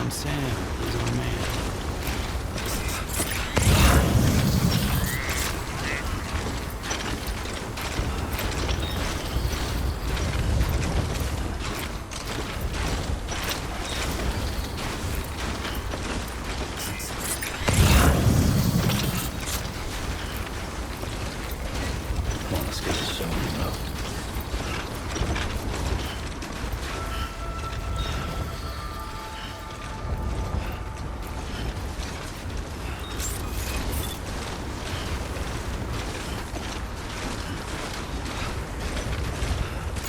on Sam. He's our man. Come on, let's get this show, you know.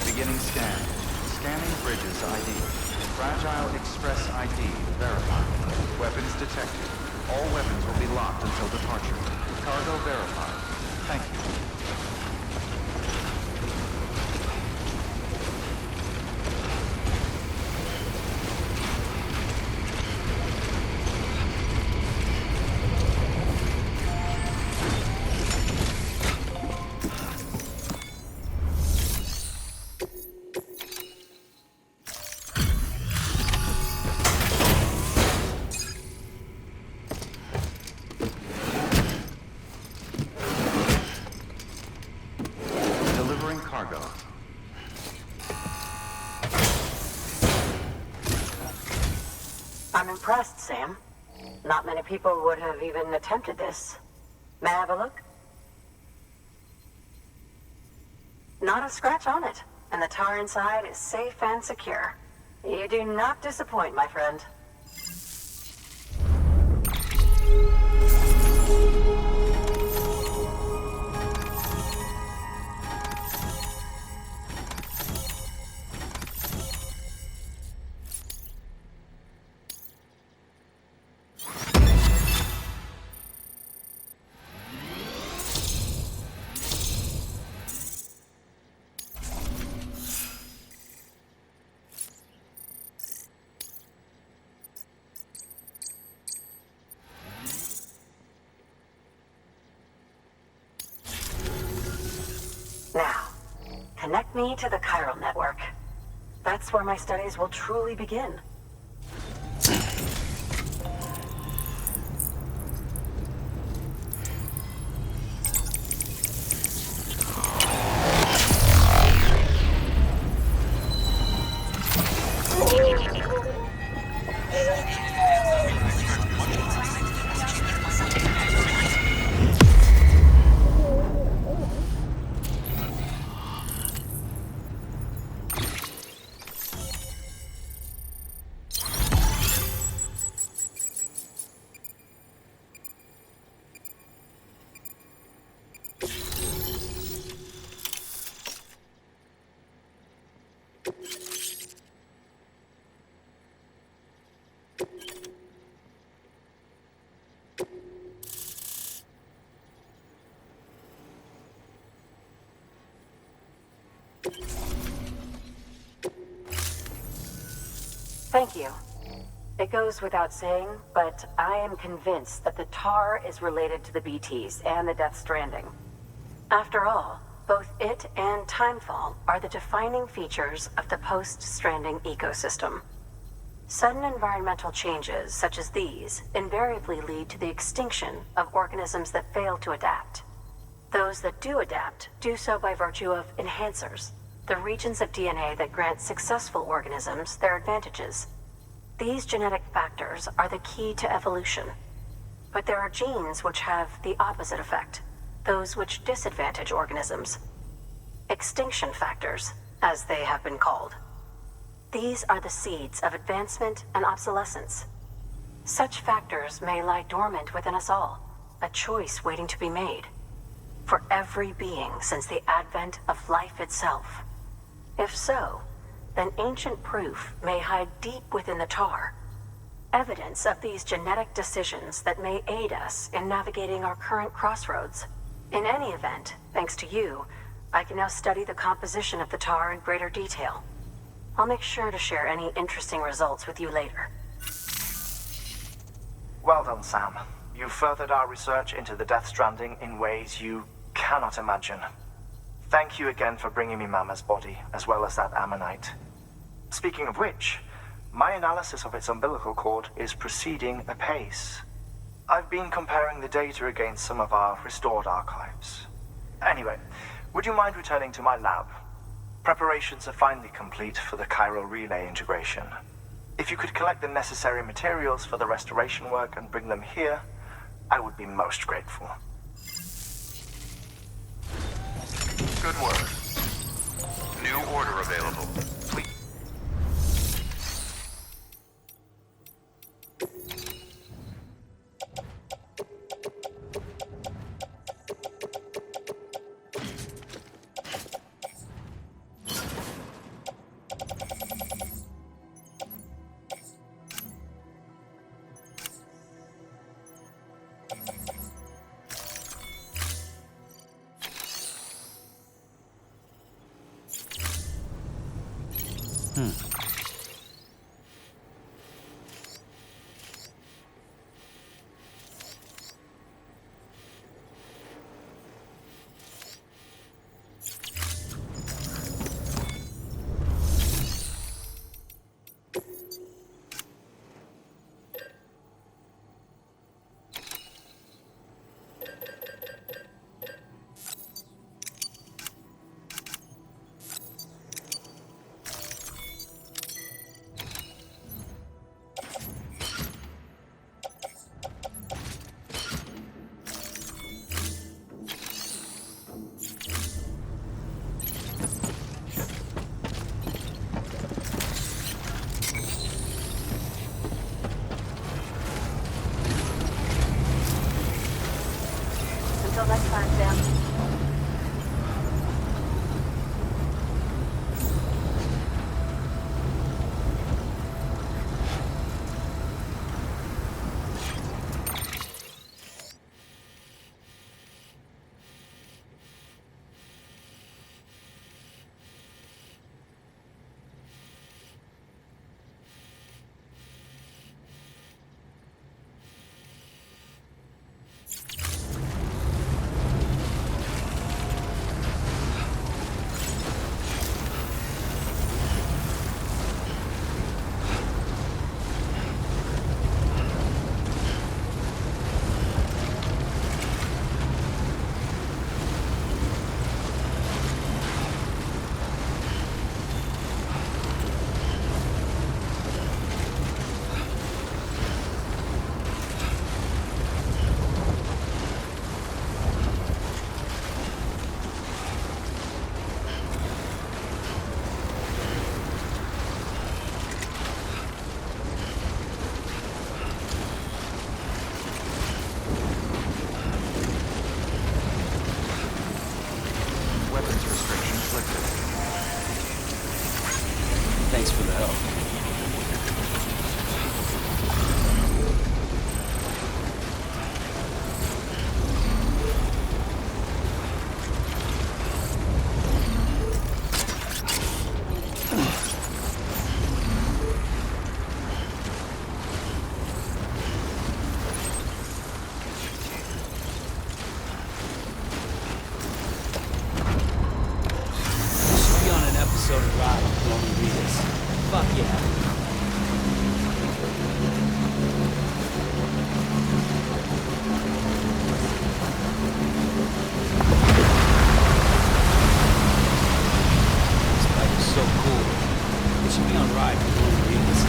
Beginning scan. Scanning bridges ID. Fragile Express ID verified. Weapons detected. All weapons will be locked until departure. Cargo verified. Thank you. Delivering cargo. I'm impressed, Sam. Not many people would have even attempted this. May I have a look? Not a scratch on it, and the tar inside is safe and secure. You do not disappoint, my friend. Now, connect me to the chiral network. That's where my studies will truly begin. Thank you. It goes without saying, but I am convinced that the tar is related to the BTs and the Death Stranding. After all, both it and Timefall are the defining features of the post-Stranding ecosystem. Sudden environmental changes such as these invariably lead to the extinction of organisms that fail to adapt. Those that do adapt do so by virtue of enhancers, the regions of DNA that grant successful organisms their advantages. These genetic factors are the key to evolution. But there are genes which have the opposite effect, those which disadvantage organisms. Extinction factors, as they have been called. These are the seeds of advancement and obsolescence. Such factors may lie dormant within us all, a choice waiting to be made. For every being since the advent of life itself. If so, then ancient proof may hide deep within the tar. Evidence of these genetic decisions that may aid us in navigating our current crossroads. In any event, thanks to you, I can now study the composition of the tar in greater detail. I'll make sure to share any interesting results with you later. Well done, Sam. You furthered our research into the Death Stranding in ways you cannot imagine. Thank you again for bringing me Mama's body, as well as that ammonite. Speaking of which, my analysis of its umbilical cord is proceeding apace. I've been comparing the data against some of our restored archives. Anyway, would you mind returning to my lab? Preparations are finally complete for the chiral relay integration. If you could collect the necessary materials for the restoration work and bring them here, I would be most grateful. Good work. New order available. Please. Until next time, Sam. Thanks for the help. Episode of Live Glowing Readers. Fuck yeah. This bike is so cool. It should be on Ride for Glowing Readers.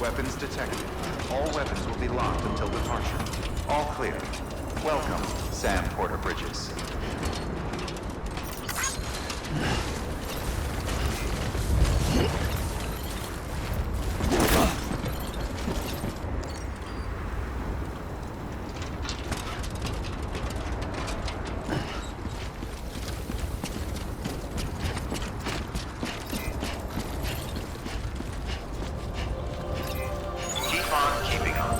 Weapons detected. All weapons will be locked until departure. All clear. Welcome, Sam Porter Bridges. Keep on keeping on.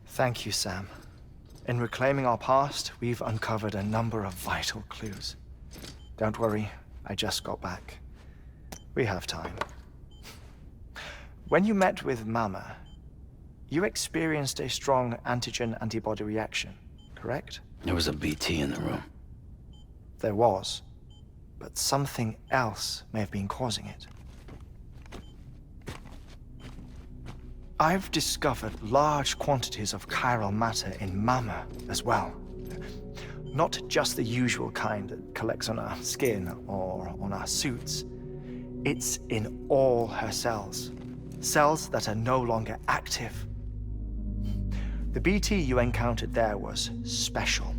Thank you, Sam. In reclaiming our past, we've uncovered a number of vital clues. Don't worry, I just got back. We have time. When you met with Mama, you experienced a strong antigen-antibody reaction, correct? There was a BT in the room. There was, but something else may have been causing it. I've discovered large quantities of chiral matter in Mama as well. Not just the usual kind that collects on our skin or on our suits. It's in all her cells. Cells that are no longer active. The BT you encountered there was special.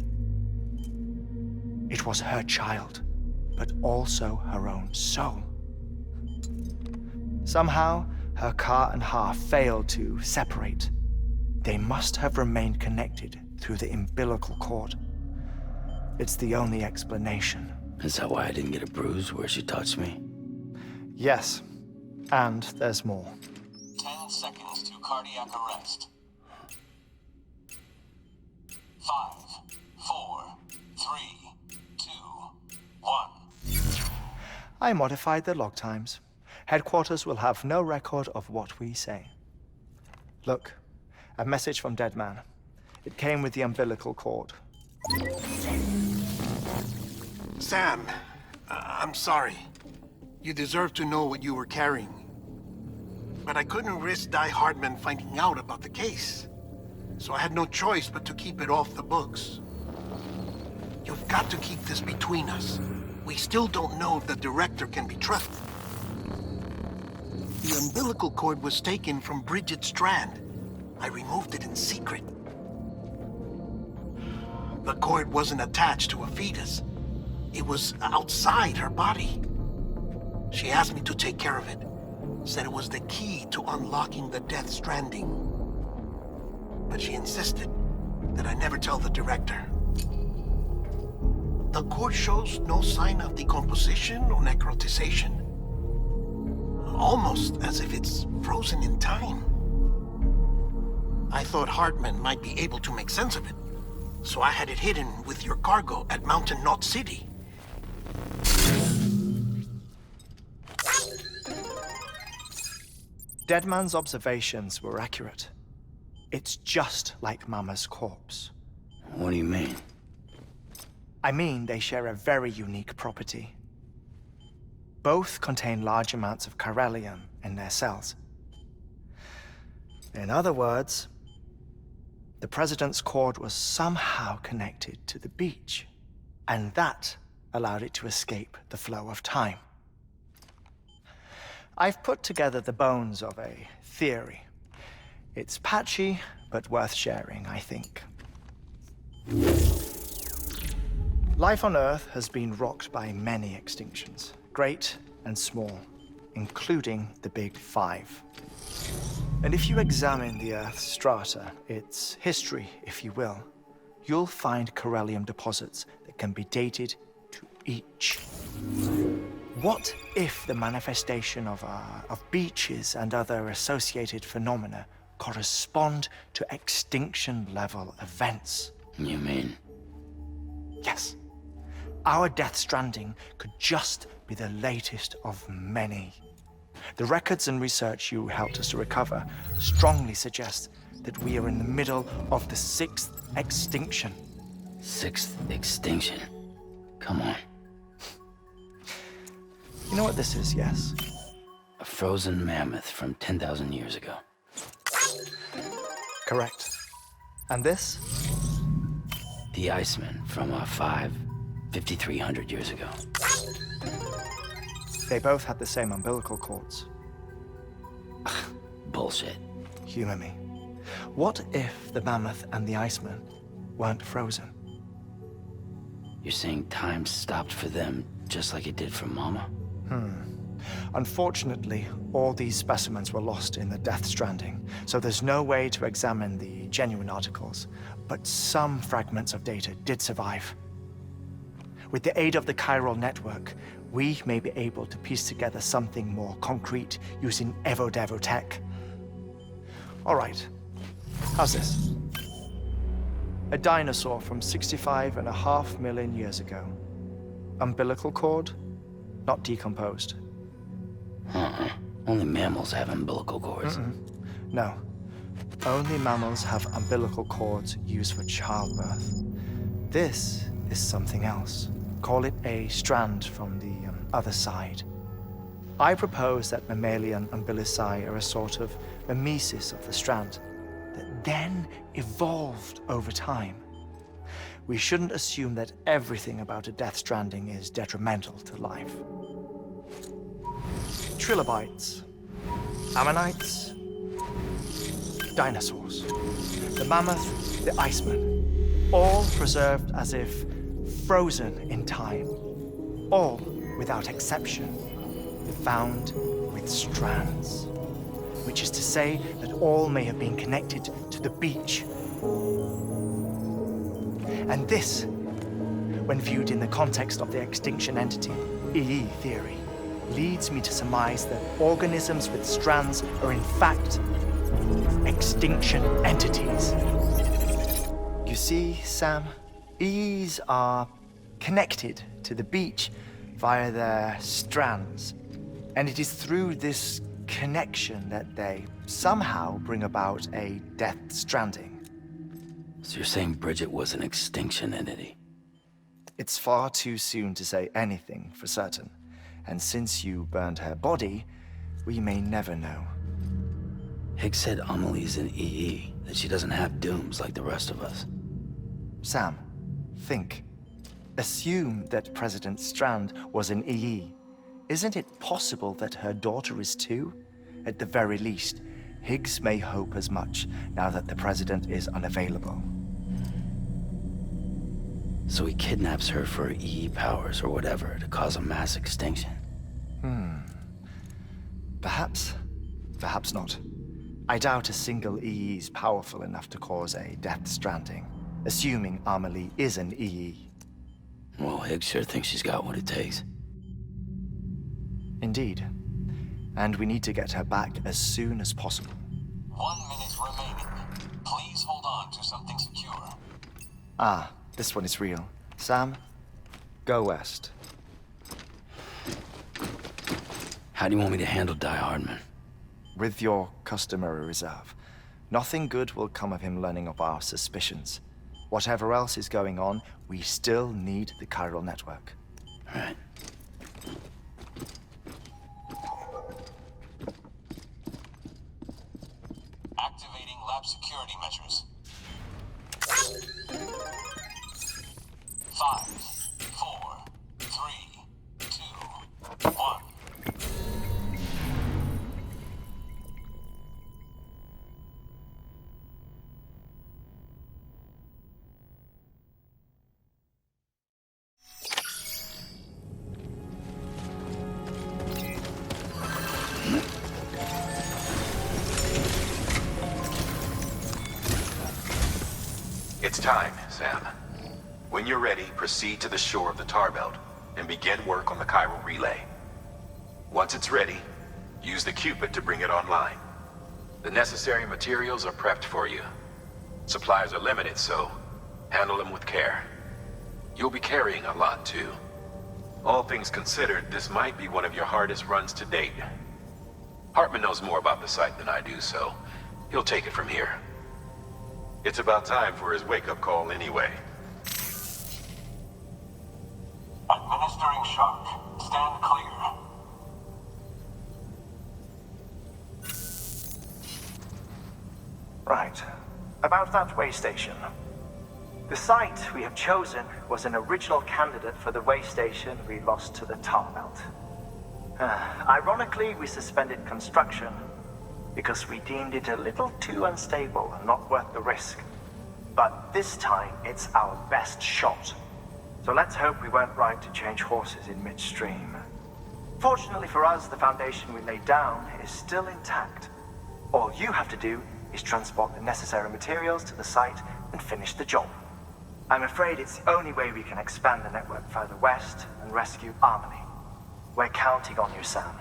It was her child, but also her own soul. Somehow, her car and half failed to separate. They must have remained connected through the umbilical cord. It's the only explanation. Is that why I didn't get a bruise where she touched me? Yes, and there's more. 10 seconds to cardiac arrest. 5, 4, 3, 2, 1. I modified the log times. Headquarters will have no record of what we say. Look, a message from Dead Man. It came with the umbilical cord. Sam, I'm sorry. You deserve to know what you were carrying. But I couldn't risk Heartman finding out about the case. So I had no choice but to keep it off the books. You've got to keep this between us. We still don't know if the director can be trusted. The umbilical cord was taken from Bridget Strand. I removed it in secret. The cord wasn't attached to a fetus. It was outside her body. She asked me to take care of it. Said it was the key to unlocking the Death Stranding. But she insisted that I never tell the director. The cord shows no sign of decomposition or necrotization. Almost as if it's frozen in time. I thought Heartman might be able to make sense of it, so I had it hidden with your cargo at Mountain Knot City. Deadman's observations were accurate. It's just like Mama's corpse. What do you mean? I mean, they share a very unique property. Both contain large amounts of chiralium in their cells. In other words, the president's cord was somehow connected to the beach, and that allowed it to escape the flow of time. I've put together the bones of a theory. It's patchy, but worth sharing, I think. Life on Earth has been rocked by many extinctions, great and small, including the Big Five. And if you examine the Earth's strata, its history, if you will, you'll find chiralium deposits that can be dated to each. What if the manifestation of beaches and other associated phenomena correspond to extinction-level events? You mean? Yes. Our Death Stranding could just be the latest of many. The records and research you helped us to recover strongly suggest that we are in the middle of the 6th extinction. 6th extinction? Come on. know what this is, yes? A frozen mammoth from 10,000 years ago. Correct. And this? The Iceman from 5,300 years ago. They both had the same umbilical cords. Bullshit. Humor me. What if the mammoth and the Iceman weren't frozen? You're saying time stopped for them just like it did for Mama? Unfortunately, all these specimens were lost in the Death Stranding, so there's no way to examine the genuine articles, but some fragments of data did survive. With the aid of the chiral network, we may be able to piece together something more concrete using Evo-Devo tech. All right, how's this? A dinosaur from 65.5 million years ago. Umbilical cord, not decomposed. Only mammals have umbilical cords. No, only mammals have umbilical cords used for childbirth. This is something else. Call it a strand from the other side. I propose that mammalian umbilici are a sort of mimesis of the strand that then evolved over time. We shouldn't assume that everything about a Death Stranding is detrimental to life. Trilobites, ammonites, dinosaurs, the mammoth, the Iceman, all preserved as if frozen in time, all without exception, found with strands, which is to say that all may have been connected to the beach. And this, when viewed in the context of the extinction entity, EE theory, leads me to surmise that organisms with strands are in fact extinction entities. You see, Sam, EEs are connected to the beach via their strands, and it is through this connection that they somehow bring about a Death Stranding. So you're saying Bridget was an extinction entity? It's far too soon to say anything for certain, and since you burned her body, we may never know. Higgs said Amelie's an EE, that she doesn't have dooms like the rest of us. Sam, think. Assume that President Strand was an EE. Isn't it possible that her daughter is too? At the very least, Higgs may hope as much now that the president is unavailable. So he kidnaps her for EE powers or whatever to cause a mass extinction. Perhaps. Perhaps not. I doubt a single EE is powerful enough to cause a Death Stranding, assuming Amelie is an EE. Well, Higgs sure thinks she's got what it takes. Indeed. And we need to get her back as soon as possible. 1 minute remaining. Please hold on to something secure. Ah, this one is real. Sam, go west. How do you want me to handle Heartman? With your customary reserve. Nothing good will come of him learning of our suspicions. Whatever else is going on, we still need the chiral network. All right. Activating lab security measures. 5, 4, 3, 2, 1. It's time, Sam. When you're ready, proceed to the shore of the tar belt and begin work on the chiral relay. Once it's ready, use the Cupid to bring it online. The necessary materials are prepped for you. Supplies are limited, so handle them with care. You'll be carrying a lot, too. All things considered, this might be one of your hardest runs to date. Heartman knows more about the site than I do, so he'll take it from here. It's about time for his wake-up call anyway. Administering shock. Stand clear. Right. About that way station. The site we have chosen was an original candidate for the way station we lost to the tar belt. Ironically, we suspended construction because we deemed it a little too unstable and not worth the risk. But this time, it's our best shot. So let's hope we weren't right to change horses in midstream. Fortunately for us, the foundation we laid down is still intact. All you have to do is transport the necessary materials to the site and finish the job. I'm afraid it's the only way we can expand the network further west and rescue Harmony. We're counting on you, Sam.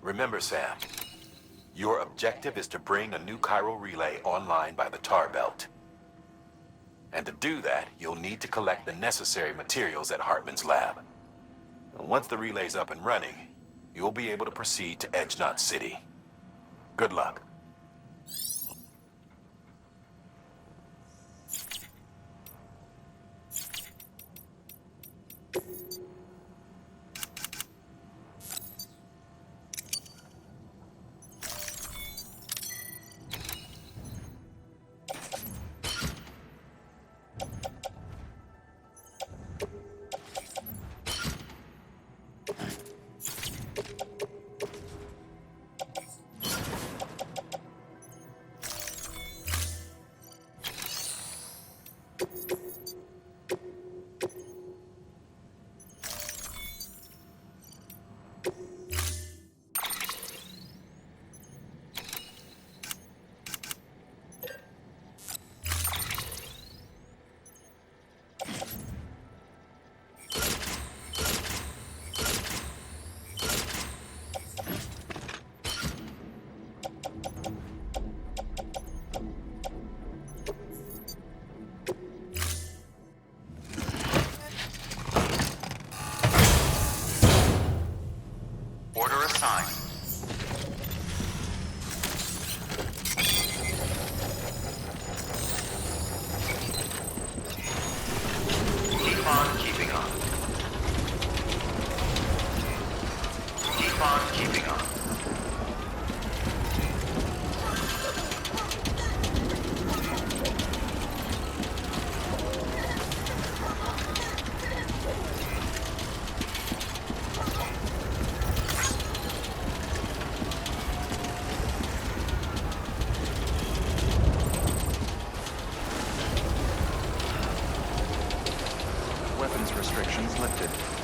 Remember, Sam, your objective is to bring a new chiral relay online by the tar belt. And to do that, you'll need to collect the necessary materials at Heartman's lab. And once the relay's up and running, you'll be able to proceed to Edge Knot City. Good luck. Order assigned. Keep on keeping on. Keep on keeping on. Weapons restrictions lifted.